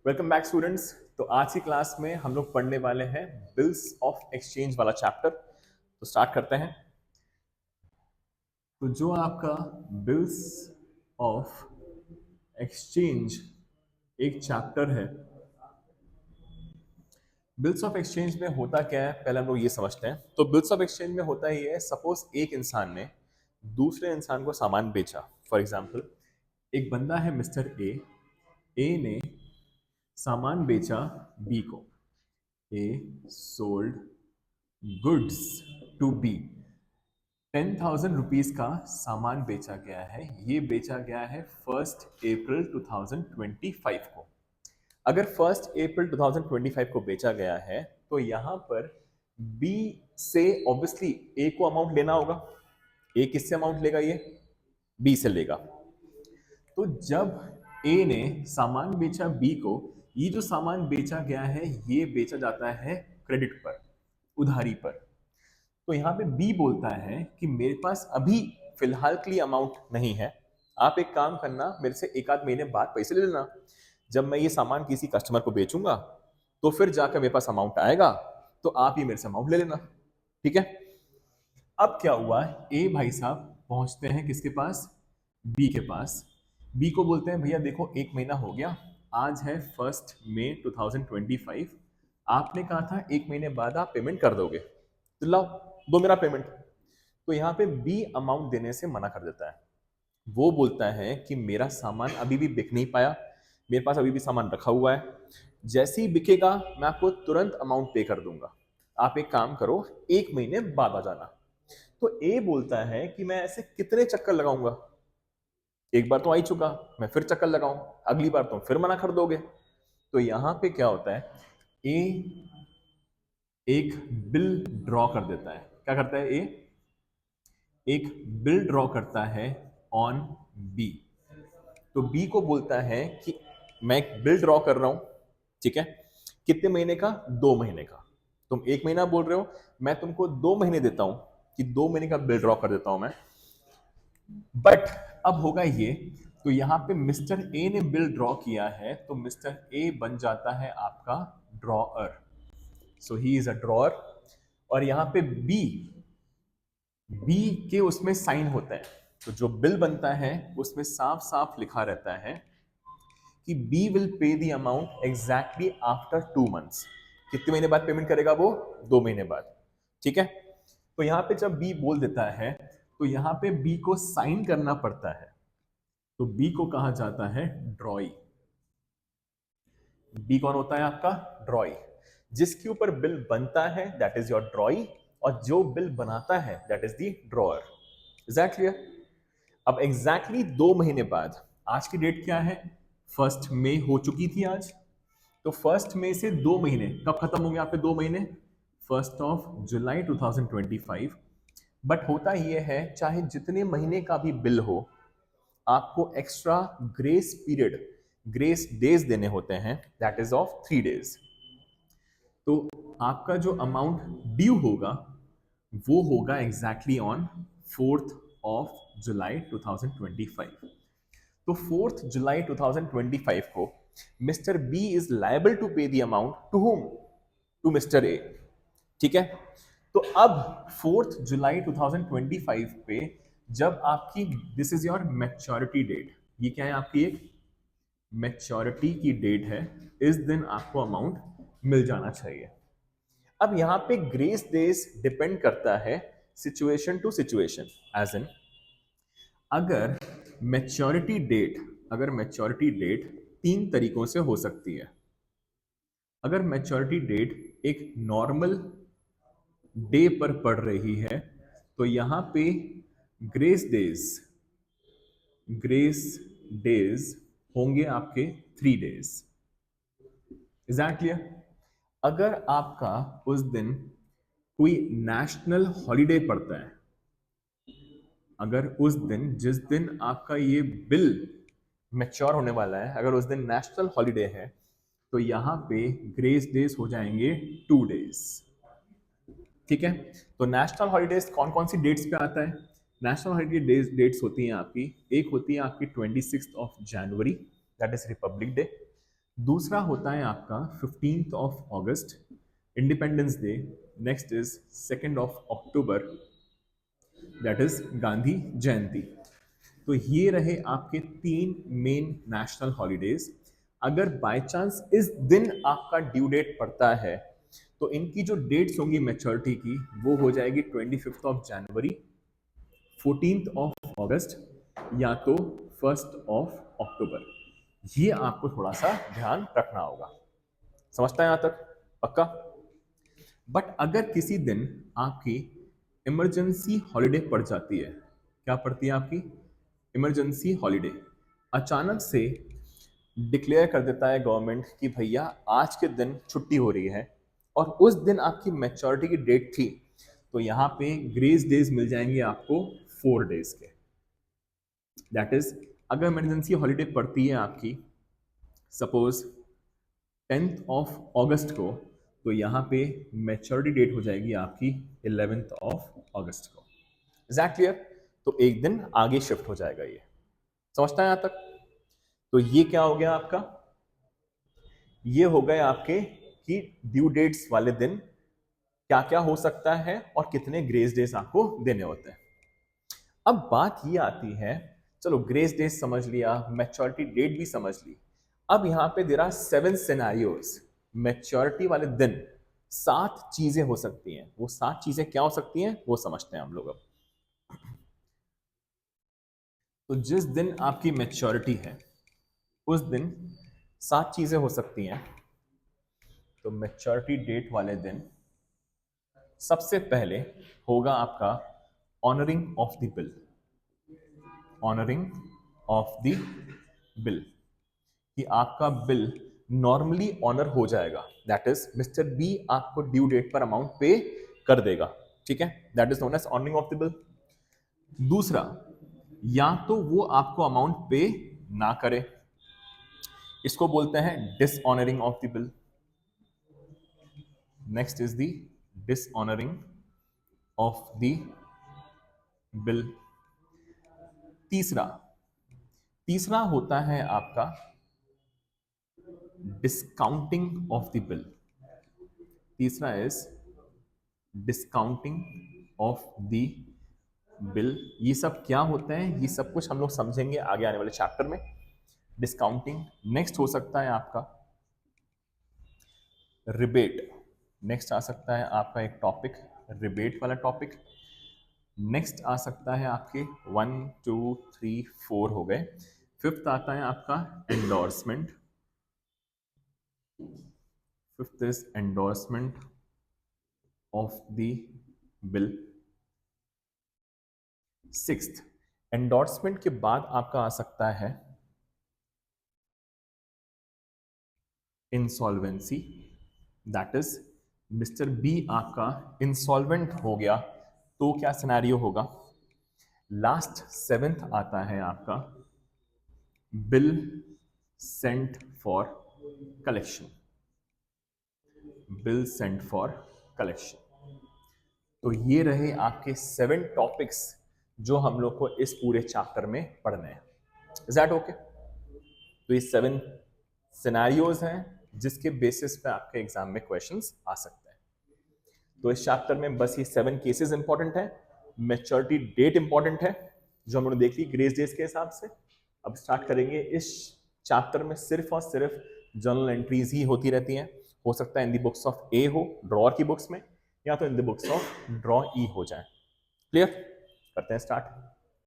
Welcome back students. तो आज की क्लास में हम लोग पढ़ने वाले हैं बिल्स ऑफ एक्सचेंज वाला चैप्टर। तो स्टार्ट करते हैं। तो जो आपका बिल्स ऑफ एक्सचेंज एक चैप्टर है, बिल्स ऑफ एक्सचेंज में होता क्या है पहले हम लोग ये समझते हैं। तो बिल्स ऑफ एक्सचेंज में होता ही है, सपोज एक इंसान ने दूसरे इंसान को सामान बेचा। फॉर एग्जाम्पल, एक बंदा है मिस्टर ए ने सामान बेचा बी को। A sold goods to B. 10,000 rupees का सामान बेचा गया है। ये बेचा गया है 1 अप्रैल 2025 को। अगर 1 अप्रैल 2025 को बेचा गया है तो यहां पर बी से ऑब्वियसली ए को अमाउंट लेना होगा। ए किससे अमाउंट लेगा? ये बी से लेगा। तो जब ए ने सामान बेचा बी को, ये जो सामान बेचा गया है ये बेचा जाता है क्रेडिट पर, उधारी पर। तो यहाँ पे बी बोलता है कि मेरे पास अभी फिलहाल के लिए अमाउंट नहीं है, आप एक काम करना, मेरे से एक आध महीने बाद पैसे ले लेना। जब मैं ये सामान किसी कस्टमर को बेचूंगा तो फिर जाकर मेरे पास अमाउंट आएगा, तो आप ही मेरे से अमाउंट ले लेना। ठीक है। अब क्या हुआ, ए भाई साहब पहुंचते हैं किसके पास? बी के पास। बी को बोलते हैं भैया देखो, एक महीना हो गया, आज है 1 मई 2025। आपने कहा था एक महीने बाद आप पेमेंट कर दोगे, तो लाओ दो मेरा पेमेंट। तो यहाँ पे बी अमाउंट देने से मना कर देता है। वो बोलता है कि मेरा सामान अभी भी बिक नहीं पाया, मेरे पास अभी भी सामान रखा हुआ है, जैसे ही बिकेगा मैं आपको तुरंत अमाउंट पे कर दूंगा, आप एक काम करो एक महीने बाद आ जाना। तो ए बोलता है कि मैं ऐसे कितने चक्कर लगाऊंगा, एक बार तो आ ही चुका, मैं फिर चक्कर लगाऊं, अगली बार तो फिर मना कर दोगे। तो यहां पे क्या होता है, ए एक बिल ड्रॉ कर देता है। क्या करता है? ए एक बिल ड्रॉ करता है ऑन बी। तो बी को बोलता है कि मैं एक बिल ड्रॉ कर रहा हूं, ठीक है, कितने महीने का? 2 महीने का। तुम एक महीना बोल रहे हो, मैं तुमको 2 महीने देता हूं कि 2 महीने का बिल ड्रॉ कर देता हूं मैं। बट अब होगा ये, तो यहां पे मिस्टर ए ने बिल ड्रॉ किया है, तो मिस्टर ए बन जाता है आपका drawer. So he is a drawer. और यहां पे बी के उसमें साइन होता है। तो जो बिल बनता है उसमें साफ साफ लिखा रहता है कि B will pay the amount exactly after 2 months. कितने महीने बाद पेमेंट करेगा वो? 2 महीने बाद। ठीक है। तो यहां पे जब बी बोल देता है तो यहां पे बी को साइन करना पड़ता है। तो बी को कहा जाता है ड्रॉई। बी कौन होता है? आपका ड्रॉई। जिसके ऊपर बिल बनता है दैट इज योर ड्रॉई, और जो बिल बनाता है that is the drawer. Is that clear? अब एग्जैक्टली 2 महीने बाद, आज की डेट क्या है? 1 मई हो चुकी थी आज। तो 1 मई से 2 महीने कब खत्म होंगे आपके? 2 महीने 1 जुलाई 2025। बट होता यह है, चाहे जितने महीने का भी बिल हो, आपको extra grace period, grace days देने होते हैं, दैट इज ऑफ 3 डेज। तो आपका जो अमाउंट ड्यू होगा वो होगा एग्जैक्टली ऑन 4 जुलाई 2025। तो 4 जुलाई 2025 को Mister B is liable to pay the amount to whom? To Mister A. ठीक है। तो अब 4 जुलाई 2025 पे जब आपकी, this is your maturity date, ये क्या है आपकी? एक मैच्योरिटी की डेट है, इस दिन आपको अमाउंट मिल जाना चाहिए। अब यहां पे ग्रेस डेज डिपेंड करता है situation to situation. As in, अगर मैच्योरिटी डेट, अगर मैच्योरिटी डेट 3 तरीकों से हो सकती है। अगर मैच्योरिटी डेट एक नॉर्मल डे पर पड़ रही है तो यहां पे ग्रेस डेज, ग्रेस डेज होंगे आपके 3 डेज। Is that clear? अगर आपका उस दिन कोई नेशनल हॉलिडे पड़ता है, अगर उस दिन, जिस दिन आपका ये बिल मैच्योर होने वाला है, अगर उस दिन नेशनल हॉलिडे है, तो यहां पे ग्रेस डेज हो जाएंगे 2 डेज। ठीक है। तो नेशनल हॉलीडेज कौन कौन सी डेट्स पे आता है? नेशनल हॉलीडे डेट्स होती हैं आपकी, एक होती है आपकी 26 जनवरी, दैट इज रिपब्लिक डे। दूसरा होता है आपका 15th of August, Independence Day. Next is 2nd of October, that is Gandhi Jayanti. तो ये रहे आपके 3 मेन नेशनल हॉलीडेज। अगर बाय चांस इस दिन आपका ड्यू डेट पड़ता है तो इनकी जो डेट्स होंगी मैच्योरिटी की वो हो जाएगी 25th of January, 14th of अगस्त, या तो 1st ऑफ अक्टूबर। ये आपको थोड़ा सा ध्यान रखना होगा। समझता है यहां तक? पक्का? बट अगर किसी दिन आपकी इमरजेंसी हॉलीडे पड़ जाती है, क्या पड़ती है आपकी? Emergency holiday. अचानक से डिक्लेयर कर देता है गवर्नमेंट कि भैया आज के दिन छुट्टी हो रही है और उस दिन आपकी मैच्योरिटी की डेट थी, तो यहाँ पे ग्रेस डेज मिल जाएंगे आपको 4 डेज के। दैट इज अगर इमरजेंसी हॉलीडे पड़ती है आपकी सपोज 10th ऑफ अगस्त को, तो यहाँ पे मैच्योरिटी डेट हो जाएगी आपकी 11th ऑफ अगस्त को। Is that clear? तो एक दिन आगे शिफ्ट हो जाएगा ये। समझता है यहां तक? तो ये क्या हो गया आपका? ये हो गए आपके कि ड्यू डेट्स वाले दिन क्या क्या हो सकता है और कितने ग्रेस डेज आपको देने होते हैं। अब बात ये आती है, चलो ग्रेस डेज समझ लिया, मैच्योरिटी डेट भी समझ ली। अब यहां पे देयर आर 7 सिनेरियोस। मैच्योरिटी वाले दिन 7 चीजें हो सकती हैं। वो 7 चीजें क्या हो सकती हैं वो समझते हैं हम लोग अब। तो जिस दिन आपकी मैच्योरिटी है उस दिन 7 चीजें हो सकती हैं। तो मैच्योरिटी डेट वाले दिन सबसे पहले होगा आपका honouring of the bill. Honouring of the bill कि आपका बिल नॉर्मली ऑनर हो जाएगा। दैट इज मिस्टर बी आपको ड्यू डेट पर अमाउंट पे कर देगा। ठीक है, that is known as honouring of the bill. दूसरा, या तो वो आपको अमाउंट पे ना करे, इसको बोलते हैं dishonouring of the bill. Next is the dishonouring of the bill. तीसरा तीसरा होता है आपका डिस्काउंटिंग ऑफ द बिल। तीसरा is discounting of the bill. ये सब क्या होता है ये सब कुछ हम लोग समझेंगे आगे आने वाले चैप्टर में। डिस्काउंटिंग। नेक्स्ट हो सकता है आपका रिबेट। नेक्स्ट आ सकता है आपका एक टॉपिक रिबेट वाला टॉपिक। नेक्स्ट आ सकता है आपके 1 2 3 4 हो गए। फिफ्थ आता है आपका endorsement. Fifth is endorsement of the bill. Sixth, endorsement के बाद आपका आ सकता है insolvency. That is mister B आपका इंसॉल्वेंट हो गया तो क्या सिनेरियो होगा। लास्ट 7th आता है आपका bill sent for collection. Bill sent for collection. तो ये रहे आपके 7 टॉपिक्स जो हम लोग को इस पूरे चैप्टर में पढ़ने हैं। Is that okay? तो ये 7 सिनेरियोज हैं जिसके बेसिस पे आपके एग्जाम में क्वेश्चंस आ सकते हैं। तो इस चैप्टर में बस ये 7 केसेस इंपॉर्टेंट है। मैच्योरिटी डेट इंपॉर्टेंट है जो हम लोग देख ली ग्रेस डेज के हिसाब से। अब स्टार्ट करेंगे इस चैप्टर में सिर्फ और सिर्फ जर्नल एंट्रीज ही होती रहती हैं। हो सकता है in the books of A हो, ड्रॉअर की बुक्स में, या तो in the books of drawee हो जाए। क्लियर? करते हैं स्टार्ट।